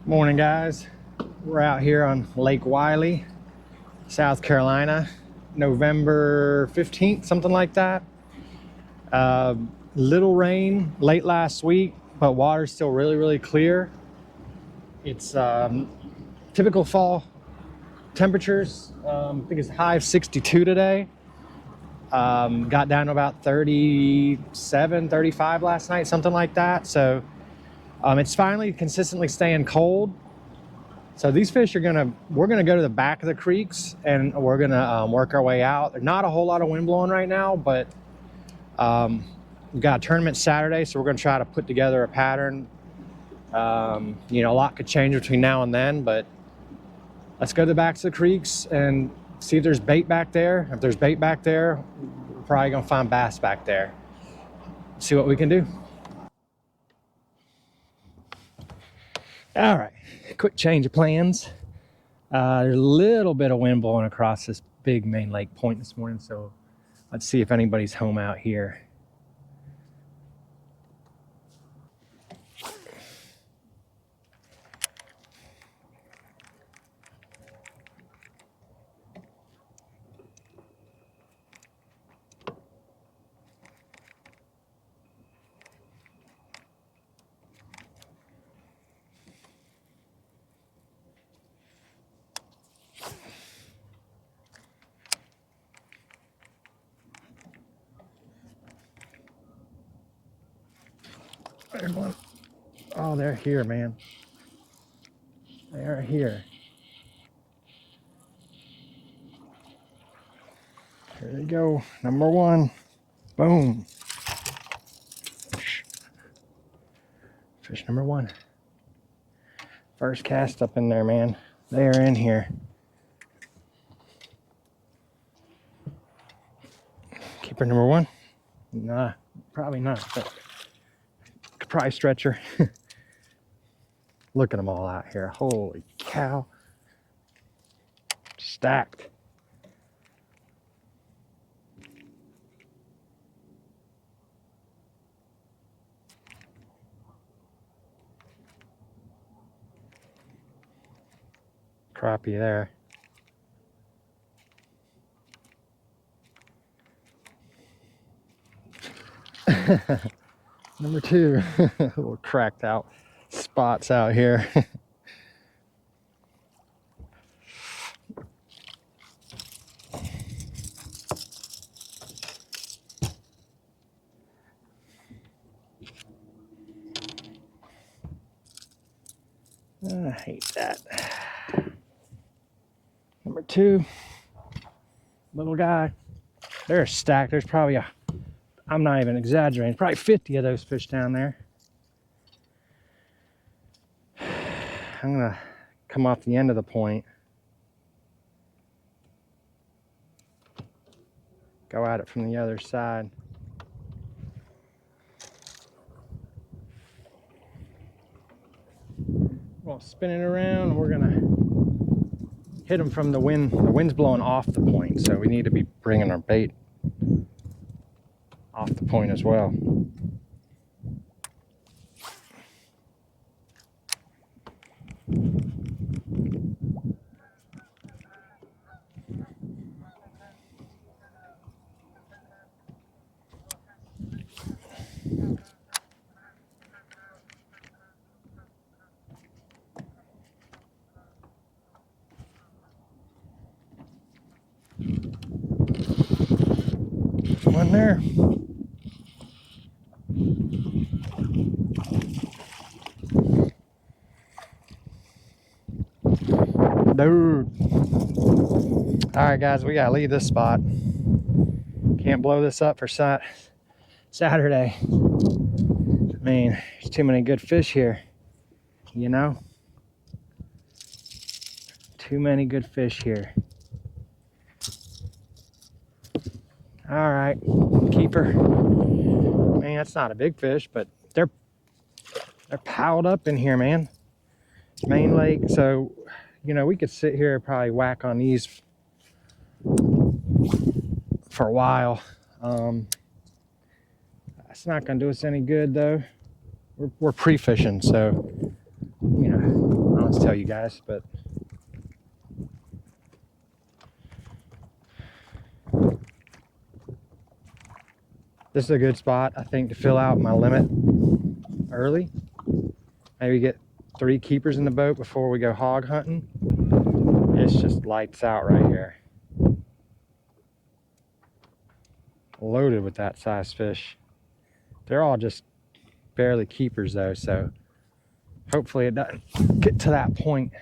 Morning, guys. We're out here on Lake Wiley, South Carolina, November 15th, something like that. Little rain late last week, but water's still really clear. It's typical fall temperatures. I think it's high of 62 today. Got down to about 37, 35 last night, something like that. So it's finally consistently staying cold. So these fish we're gonna go to the back of the creeks and we're gonna work our way out. There's not a whole lot of wind blowing right now, but we've got a tournament Saturday, so we're gonna try to put together a pattern. A lot could change between now and then, but let's go to the backs of the creeks and see if there's bait back there. If there's bait back there, we're probably gonna find bass back there. See what we can do. All right, quick change of plans. There's a little bit of wind blowing across this big main lake point this morning, so let's see if anybody's home out here. There's one. Oh, they're here, man. They are here. Here they go. Number one. Boom. Fish number one. First cast up in there, man. They are in here. Keeper number one? Nah, probably not, but could probably stretch her. Look at them all out here. Holy cow. Stacked. Crappie there. Number two. Little cracked out spots out here. I hate that. Number two, little guy. They're stacked. There's probably I'm not even exaggerating, probably 50 of those fish down there. I'm gonna come off the end of the point. Go at it from the other side. We'll spin it around. We're gonna hit them from the wind. The wind's blowing off the point, so we need to be bringing our bait off the point as well. One there. Dude. All right, guys, we gotta leave this spot. Can't blow this up for Saturday. I mean, there's too many good fish here, you know? Too many good fish here. All right, keeper. Man, that's not a big fish, but they're piled up in here, man. Main lake, so we could sit here and probably whack on these for a while. That's not gonna do us any good though. We're pre-fishing, so I don't else to tell you guys, but this is a good spot, I think, to fill out my limit early. Maybe get 3 keepers in the boat before we go hog hunting. It's just lights out right here. Loaded with that size fish. They're all just barely keepers though, so hopefully it doesn't get to that point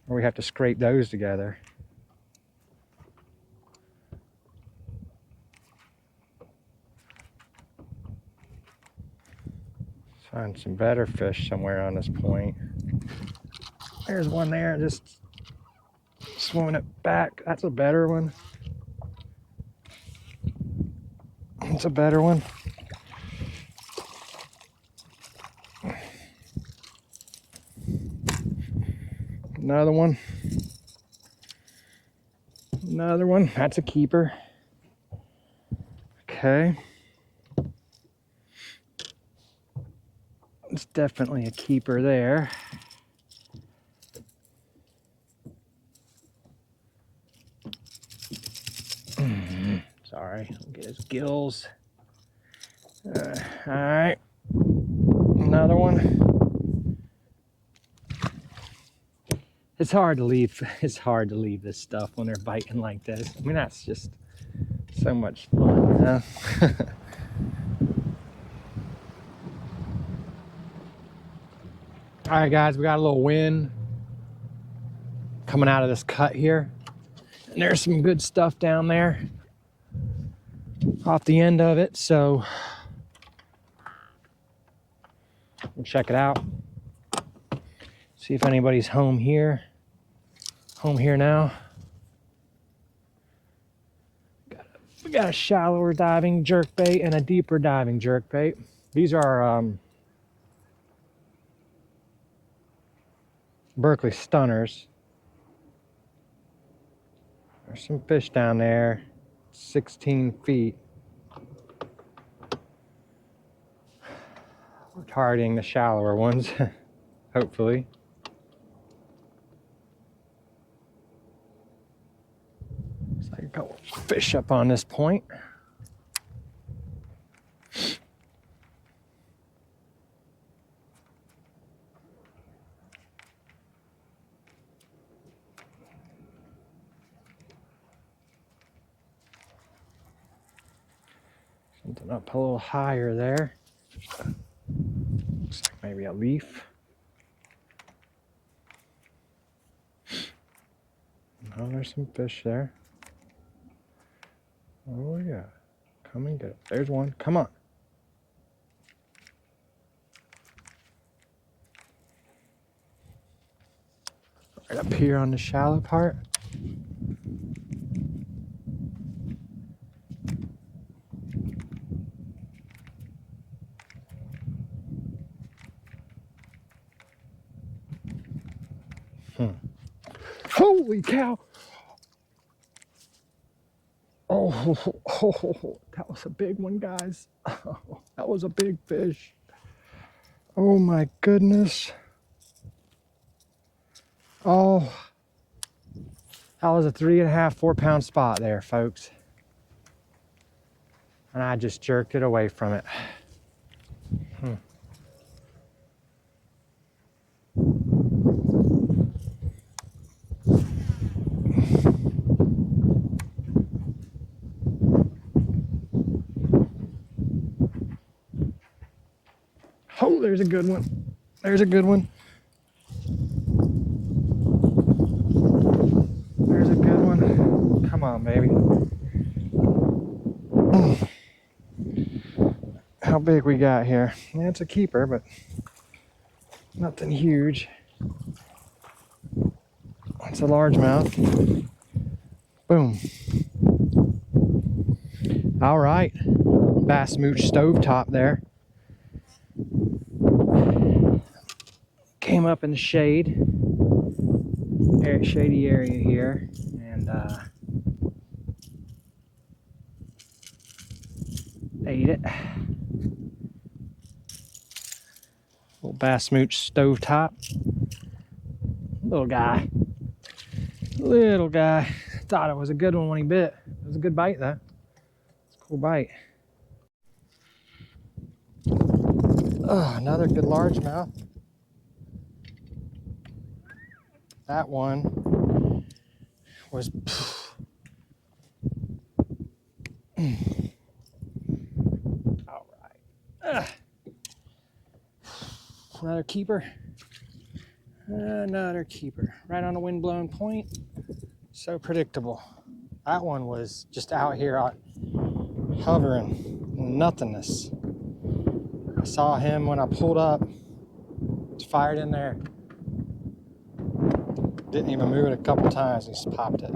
where we have to scrape those together. Find some better fish somewhere on this point. There's one there, just swimming it back. That's a better one. It's a better one. Another one. Another one. That's a keeper. Okay. It's definitely a keeper there. Sorry, I'll get his gills. All right. Another one. It's hard to leave. It's hard to leave this stuff when they're biting like this. I mean, that's just so much fun, you know? All right, guys, we got a little wind coming out of this cut here, and there's some good stuff down there off the end of it, so we'll check it out. See if anybody's home here. Home here now. We got a shallower diving jerkbait and a deeper diving jerkbait. These are Berkeley Stunners. There's some fish down there, 16 feet. We're targeting the shallower ones, hopefully. Looks like a couple fish up on this point. Something up a little higher there. Looks like maybe a leaf. Oh, there's some fish there. Oh yeah, come and get it. There's one, come on. Right up here on the shallow part. Holy cow! Oh, that was a big one, guys. Oh, that was a big fish. Oh my goodness. Oh, that was a 3.5, 4 pound spot there, folks. And I just jerked it away from it. Oh, there's a good one. There's a good one. There's a good one. Come on, baby. How big we got here? Yeah, it's a keeper, but nothing huge. It's a largemouth. Boom. All right. Bass Smooch stovetop there. Came up in the shady area here, and ate it. Little Bass Smooch stovetop. Little guy. Little guy. Thought it was a good one when he bit. It was a good bite though. It's a cool bite. Oh, another good largemouth. That one was all right. Another keeper. Another keeper. Right on a windblown point. So predictable. That one was just out here hovering, nothingness. I saw him when I pulled up. It's fired in there. Didn't even move it a couple times. He just popped it.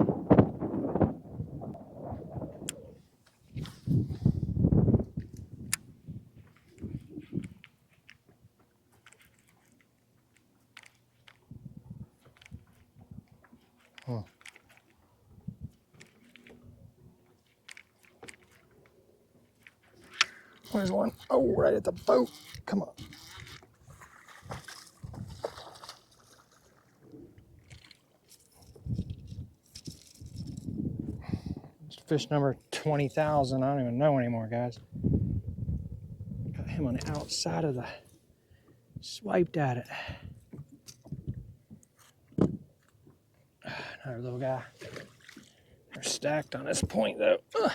There's one. Oh, right at the boat. Come on. It's fish number 20,000. I don't even know anymore, guys. Got him on the outside of the... Swiped at it. Another little guy. They're stacked on this point, though. Ugh.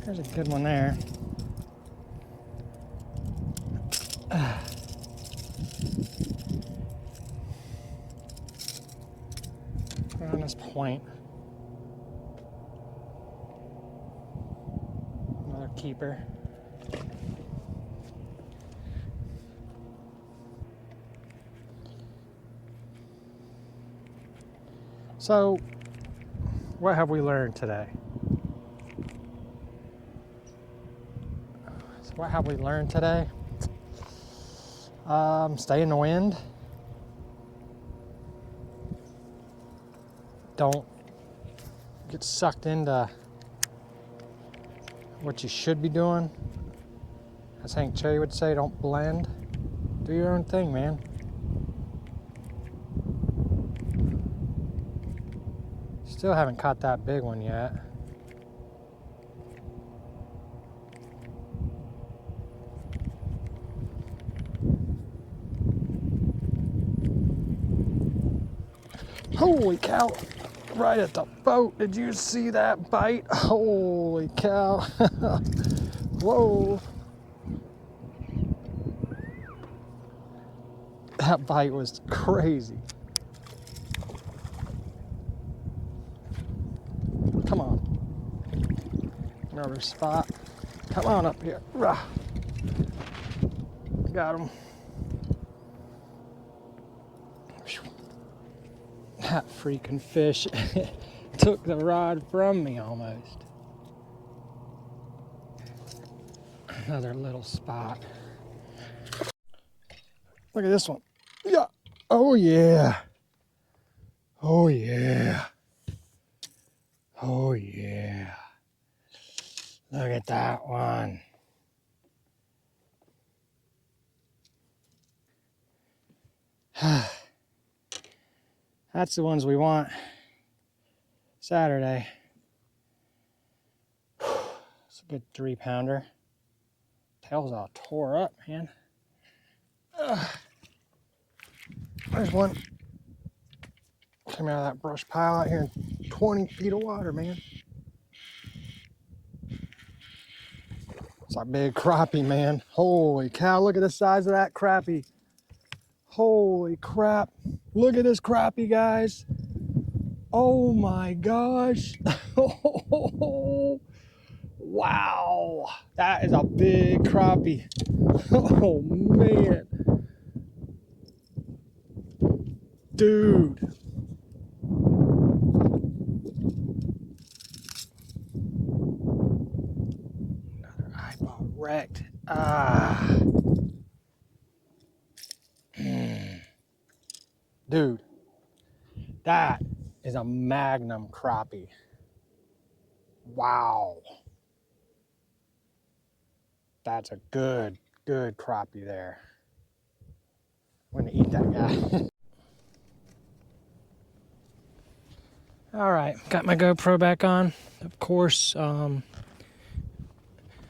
There's a good one there. Right on this point. Another keeper. So, what have we learned today? What have we learned today? Stay in the wind. Don't get sucked into what you should be doing. As Hank Cherry would say, don't blend. Do your own thing, man. Still haven't caught that big one yet. Holy cow, right at the boat. Did you see that bite? Holy cow. Whoa. That bite was crazy. Come on. Another spot. Come on up here. Got him. That freaking fish took the rod from me almost. Another little spot. Look at this one. Yeah. Oh yeah. Oh yeah. Oh yeah. Look at that one. That's the ones we want Saturday. It's a good 3-pounder. Tail's all tore up, man. There's one. Came out of that brush pile out here in 20 feet of water, man. It's a big crappie, man. Holy cow, look at the size of that crappie. Holy crap. Look at this crappie, guys. Oh my gosh. Wow. That is a big crappie. Oh man. Dude. Another eyeball wrecked. Dude, that is a magnum crappie. Wow. That's a good crappie there. I'm gonna eat that guy. All right, got my GoPro back on. Of course,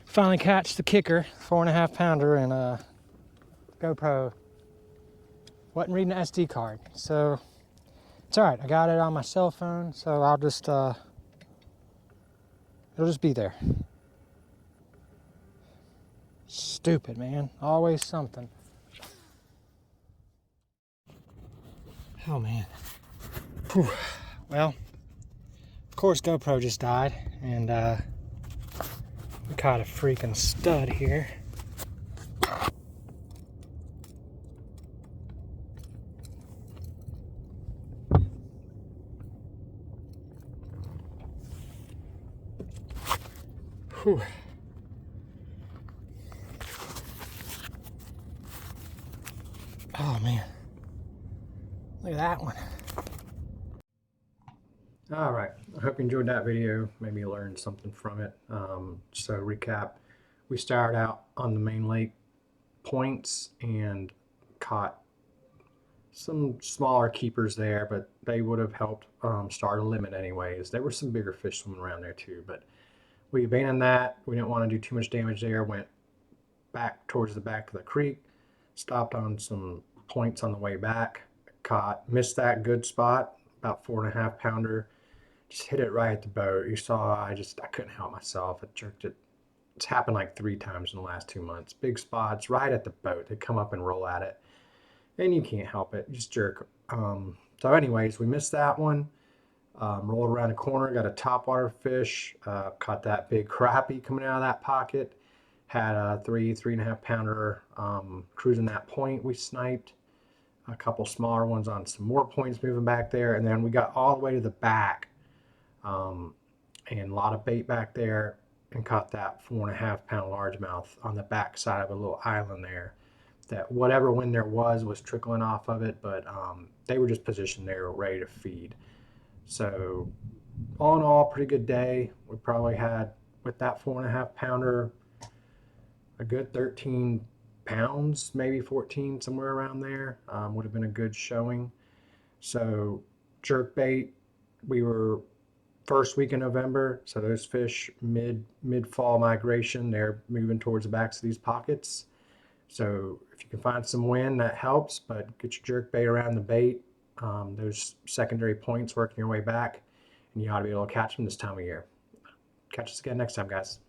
finally catch the kicker, 4.5 pounder, and GoPro wasn't reading the SD card. So it's all right. I got it on my cell phone, so I'll just it'll just be there. Stupid, man. Always something. Oh man. Whew. Well, of course GoPro just died, and we caught a freaking stud here. Whew. Oh man. Look at that one. All right, I hope you enjoyed that video. Maybe you learned something from it. So recap, we started out on the main lake points and caught some smaller keepers there, but they would have helped start a limit anyways. There were some bigger fish swimming around there too, but we abandoned that. We didn't want to do too much damage there. Went back towards the back of the creek, stopped on some points on the way back, missed that good spot, about 4.5 pounder. Just hit it right at the boat. You saw, I couldn't help myself. I jerked it. It's happened like 3 times in the last 2 months. Big spots right at the boat. They come up and roll at it, and you can't help it. You just jerk. So anyways, we missed that one. Rolled around a corner, got a topwater fish. Caught that big crappie coming out of that pocket. Had a 3.5 pounder cruising that point. We sniped a couple smaller ones on some more points moving back there, and then we got all the way to the back. And a lot of bait back there, and caught that 4.5 pound largemouth on the back side of a little island there. That whatever wind there was trickling off of it, but they were just positioned there ready to feed. So all in all, pretty good day. We probably had, with that 4.5 pounder, a good 13 pounds, maybe 14, somewhere around there. Would have been a good showing. So jerkbait, we were first week in November, so those fish mid-fall migration, they're moving towards the backs of these pockets. So if you can find some wind, that helps, but get your jerkbait around the bait. Those secondary points working your way back, and you ought to be able to catch them this time of year. Catch us again next time, guys.